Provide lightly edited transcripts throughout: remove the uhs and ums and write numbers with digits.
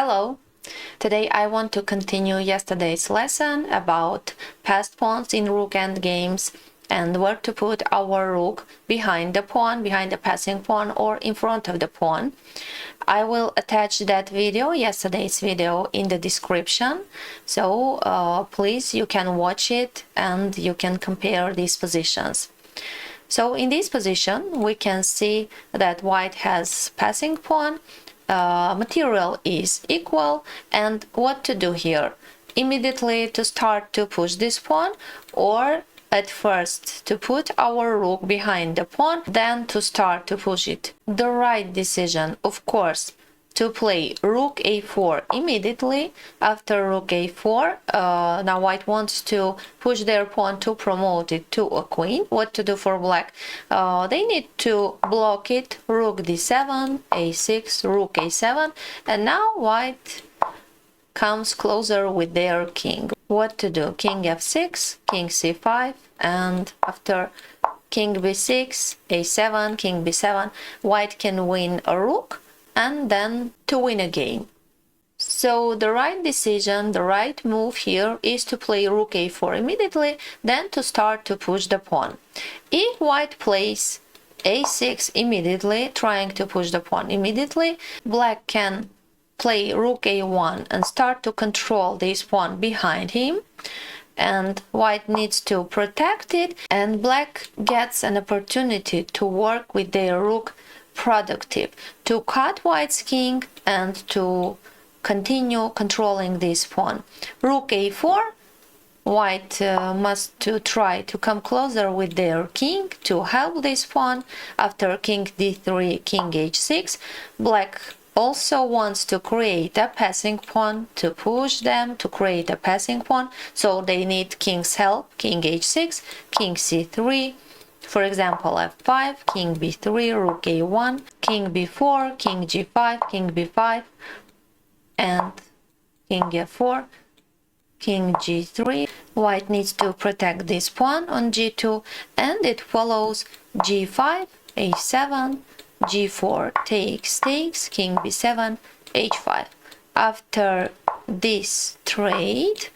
Hello! Today I want to continue yesterday's lesson about passed pawns in rook endgames and where to put our rook behind the pawn, behind the passing pawn, or in front of the pawn. I will attach that video, yesterday's video, in the description, so please you can watch it and you can compare these positions. So in this position we can see that white has passing pawn, material is equal, and what to do here? Immediately to start to push this pawn, or at first to put our rook behind the pawn, then to start to push it? The right decision, of course, to play rook a4 immediately after rook a4. Now white wants to push their pawn to promote it to a queen. What to do for black? They need to block it. Rook d7, a6, rook a7, and now white comes closer with their king. What to do? King f6, king c5, and after king b6, a7, king b7, white can win a rook and then to win a game. So the right decision, the right move here is to play rook a4 immediately, then to start to push the pawn. If white plays a6 immediately, trying to push the pawn immediately, black can play rook a1 and start to control this pawn behind him, and white needs to protect it, and black gets an opportunity to work with their rook productive, to cut white's king and to continue controlling this pawn. Rook a4, white must try to come closer with their king to help this pawn. After king d3, king h6, black also wants to create a passing pawn, to push them to create a passing pawn, so they need king's help. King h6, king c3, for example f5, king b3, rook a1, king b4, king g5, king b5, and king f4, king g3. White needs to protect this pawn on g2, and it follows g5, a7, g4 takes, king b7, h5. After this trade,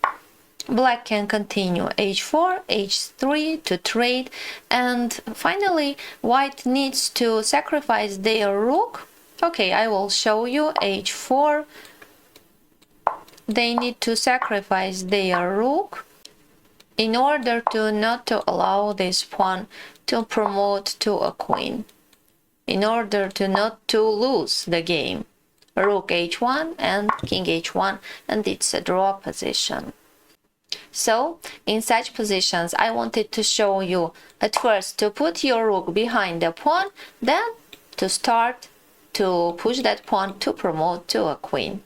black can continue h4, h3 to trade, and finally white needs to sacrifice their rook. Okay, I will show you. h4, they need to sacrifice their rook in order to not to allow this pawn to promote to a queen, in order to not to lose the game. Rook h1 and king h1, and it's a draw position. So in such positions I wanted to show you at first to put your rook behind the pawn, then to start to push that pawn to promote to a queen.